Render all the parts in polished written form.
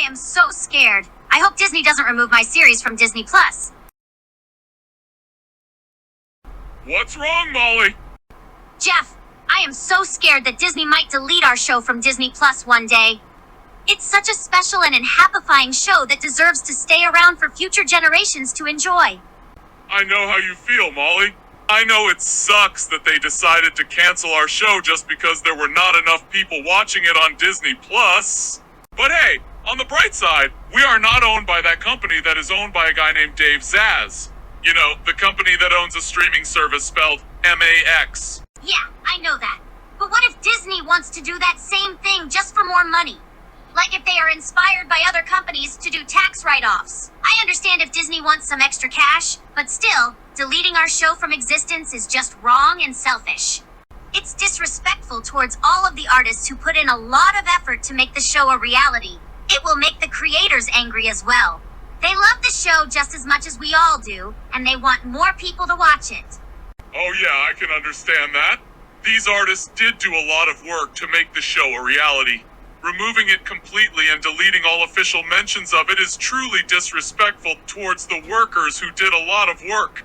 am so scared. I hope Disney doesn't remove my series from Disney Plus. What's wrong, Molly? Geoff, I am so scared that Disney might delete our show from Disney Plus one day. It's such a special and enhappifying show that deserves to stay around for future generations to enjoy. I know how you feel, Molly. I know it sucks that they decided to cancel our show just because there were not enough people watching it on Disney Plus. But hey, on the bright side, we are not owned by that company that is owned by a guy named Dave Zaz. You know, the company that owns a streaming service spelled MAX. Yeah, I know that. But what if Disney wants to do that same thing just for more money? Like if they are inspired by other companies to do tax write-offs. I understand if Disney wants some extra cash, but still, deleting our show from existence is just wrong and selfish. It's disrespectful towards all of the artists who put in a lot of effort to make the show a reality. It will make the creators angry as well. They love the show just as much as we all do, and they want more people to watch it. Oh yeah, I can understand that. These artists did do a lot of work to make the show a reality. Removing it completely and deleting all official mentions of it is truly disrespectful towards the workers who did a lot of work.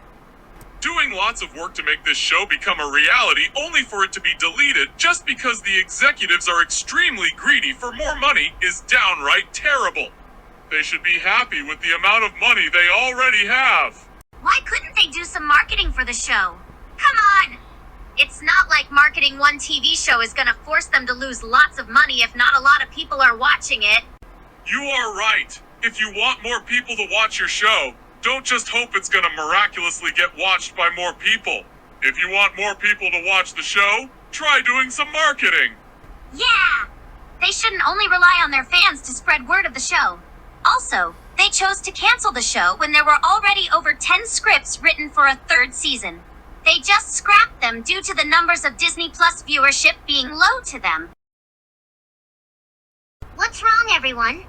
Doing lots of work to make this show become a reality only for it to be deleted just because the executives are extremely greedy for more money is downright terrible. They should be happy with the amount of money they already have. Why couldn't they do some marketing for the show? Come on! It's not like marketing one TV show is gonna force them to lose lots of money if not a lot of people are watching it. You are right. If you want more people to watch your show, don't just hope it's gonna miraculously get watched by more people. If you want more people to watch the show, try doing some marketing. Yeah! They shouldn't only rely on their fans to spread word of the show. Also, they chose to cancel the show when there were already over 10 scripts written for a third season. They just scrapped them due to the numbers of Disney Plus viewership being low to them. What's wrong, everyone?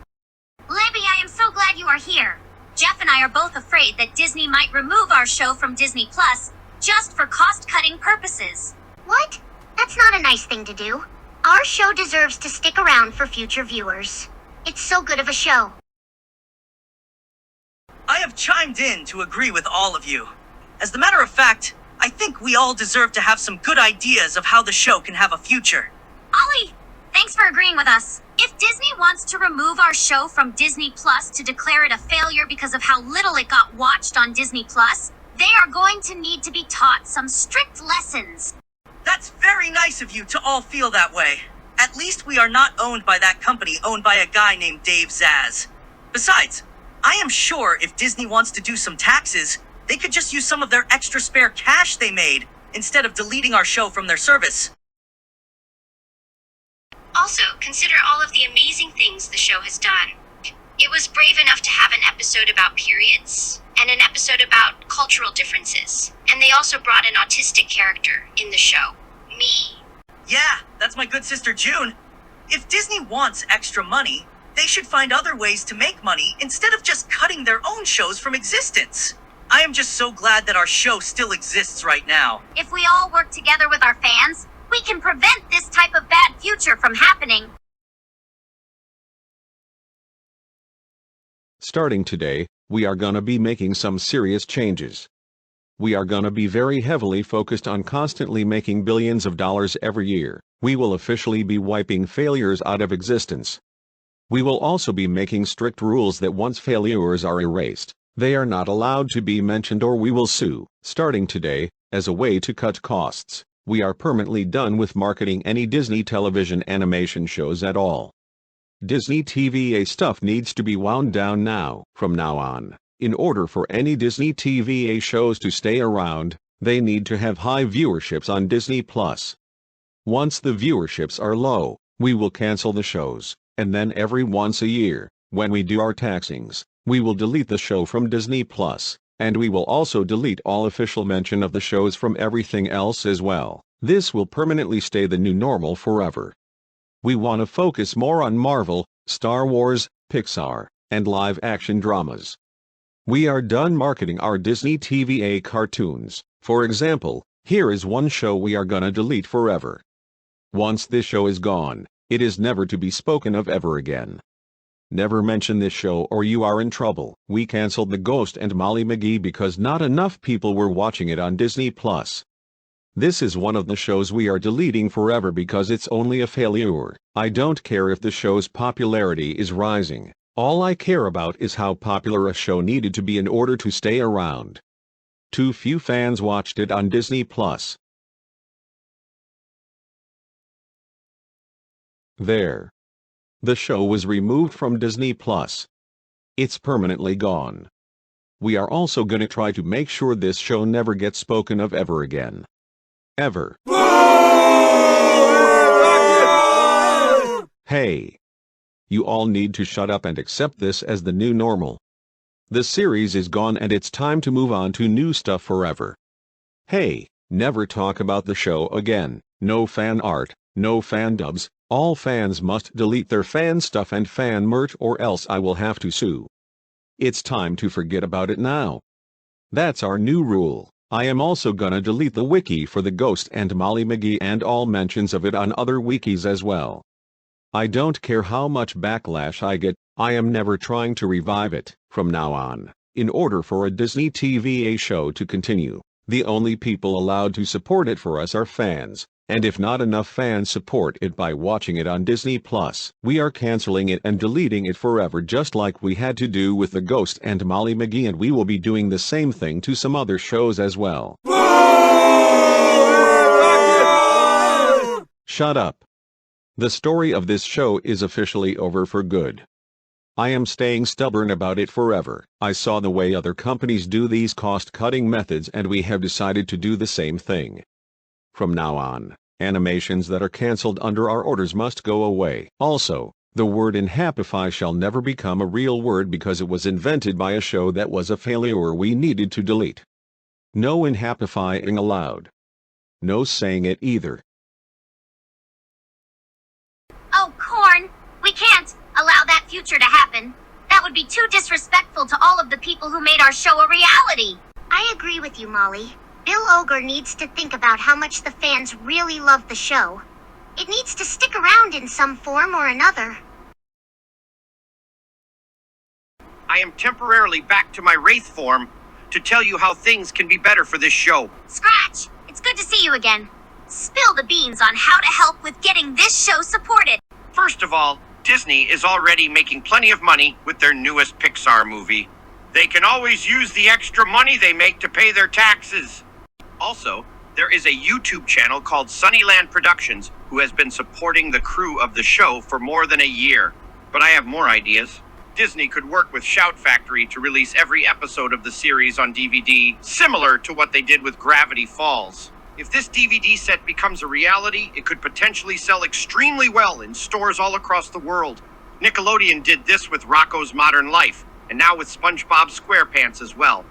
Libby, I am so glad you are here. Geoff and I are both afraid that Disney might remove our show from Disney Plus just for cost-cutting purposes. What? That's not a nice thing to do. Our show deserves to stick around for future viewers. It's so good of a show. I have chimed in to agree with all of you. As a matter of fact, I think we all deserve to have some good ideas of how the show can have a future. Ollie, thanks for agreeing with us. If Disney wants to remove our show from Disney Plus to declare it a failure because of how little it got watched on Disney Plus, they are going to need to be taught some strict lessons. That's very nice of you to all feel that way. At least we are not owned by that company owned by a guy named Dave Zaz. Besides, I am sure if Disney wants to do some taxes, they could just use some of their extra spare cash they made instead of deleting our show from their service. Also, consider all of the amazing things the show has done. It was brave enough to have an episode about periods, and an episode about cultural differences. And they also brought an autistic character in the show. Me. Yeah, that's my good sister June. If Disney wants extra money, they should find other ways to make money instead of just cutting their own shows from existence. I am just so glad that our show still exists right now. If we all work together with our fans, we can prevent this type of bad future from happening. Starting today, we are gonna be making some serious changes. We are gonna be very heavily focused on constantly making billions of dollars every year. We will officially be wiping failures out of existence. We will also be making strict rules that once failures are erased, they are not allowed to be mentioned or we will sue. Starting today, as a way to cut costs, we are permanently done with marketing any Disney television animation shows at all. Disney TVA stuff needs to be wound down now. From now on, in order for any Disney TVA shows to stay around, they need to have high viewerships on Disney Plus. Once the viewerships are low, we will cancel the shows, and then every once a year, when we do our taxings, we will delete the show from Disney Plus, and we will also delete all official mention of the shows from everything else as well. This will permanently stay the new normal forever. We want to focus more on Marvel, Star Wars, Pixar, and live-action dramas. We are done marketing our Disney TVA cartoons. For example, here is one show we are gonna delete forever. Once this show is gone, it is never to be spoken of ever again. Never mention this show or you are in trouble. We canceled The Ghost and Molly McGee because not enough people were watching it on Disney+. This is one of the shows we are deleting forever because it's only a failure. I don't care if the show's popularity is rising. All I care about is how popular a show needed to be in order to stay around. Too few fans watched it on Disney+. There. The show was removed from Disney+. It's permanently gone. We are also gonna try to make sure this show never gets spoken of ever again. Ever. Hey. You all need to shut up and accept this as the new normal. The series is gone and it's time to move on to new stuff forever. Hey, never talk about the show again. No fan art, no fan dubs. All fans must delete their fan stuff and fan merch or else I will have to sue. It's time to forget about it now. That's our new rule. I am also gonna delete the wiki for The Ghost and Molly McGee and all mentions of it on other wikis as well. I don't care how much backlash I get, I am never trying to revive it. From now on, in order for a Disney TVA show to continue, the only people allowed to support it for us are fans. And if not enough fans support it by watching it on Disney+, we are canceling it and deleting it forever just like we had to do with The Ghost and Molly McGee, and we will be doing the same thing to some other shows as well. Shut up. The story of this show is officially over for good. I am staying stubborn about it forever. I saw the way other companies do these cost-cutting methods and we have decided to do the same thing. From now on, animations that are cancelled under our orders must go away. Also, the word Enhappify shall never become a real word because it was invented by a show that was a failure we needed to delete. No Enhappifying allowed. No saying it either. Oh, Corn, we can't allow that future to happen. That would be too disrespectful to all of the people who made our show a reality. I agree with you, Molly. Bill Ogre needs to think about how much the fans really love the show. It needs to stick around in some form or another. I am temporarily back to my Wraith form to tell you how things can be better for this show. Scratch, it's good to see you again. Spill the beans on how to help with getting this show supported. First of all, Disney is already making plenty of money with their newest Pixar movie. They can always use the extra money they make to pay their taxes. Also, there is a YouTube channel called Sunnyland Productions who has been supporting the crew of the show for more than a year. But I have more ideas. Disney could work with Shout Factory to release every episode of the series on DVD, similar to what they did with Gravity Falls. If this DVD set becomes a reality, it could potentially sell extremely well in stores all across the world. Nickelodeon did this with Rocko's Modern Life, and now with SpongeBob SquarePants as well.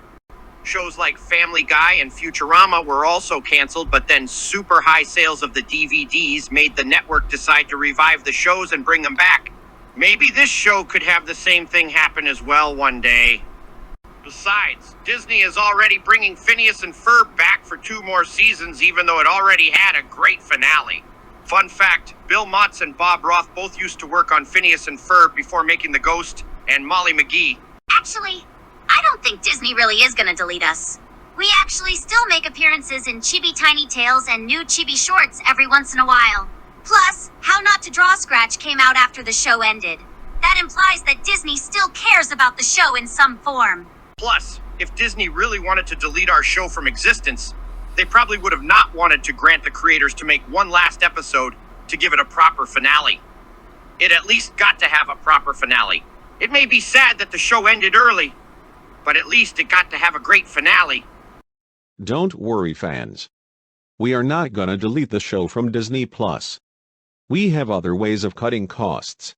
Shows like Family Guy and Futurama were also canceled, but then super high sales of the DVDs made the network decide to revive the shows and bring them back. Maybe this show could have the same thing happen as well one day. Besides, Disney is already bringing Phineas and Ferb back for 2 more seasons, even though it already had a great finale. Fun fact, Bill Motz and Bob Roth both used to work on Phineas and Ferb before making The Ghost and Molly McGee. Actually, I don't think Disney really is gonna delete us. We actually still make appearances in Chibi Tiny Tales and new Chibi Shorts every once in a while. Plus, How Not to Draw Scratch came out after the show ended. That implies that Disney still cares about the show in some form. Plus, if Disney really wanted to delete our show from existence, they probably would have not wanted to grant the creators to make one last episode to give it a proper finale. It at least got to have a proper finale. It may be sad that the show ended early, but at least it got to have a great finale. Don't worry, fans. We are not gonna delete the show from Disney+. We have other ways of cutting costs.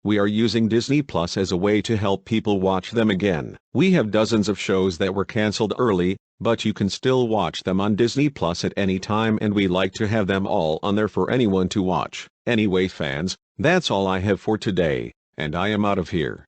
We are using Disney Plus as a way to help people watch them again. We have dozens of shows that were canceled early, but you can still watch them on Disney Plus at any time, and we like to have them all on there for anyone to watch. Anyway, fans, that's all I have for today, and I am out of here.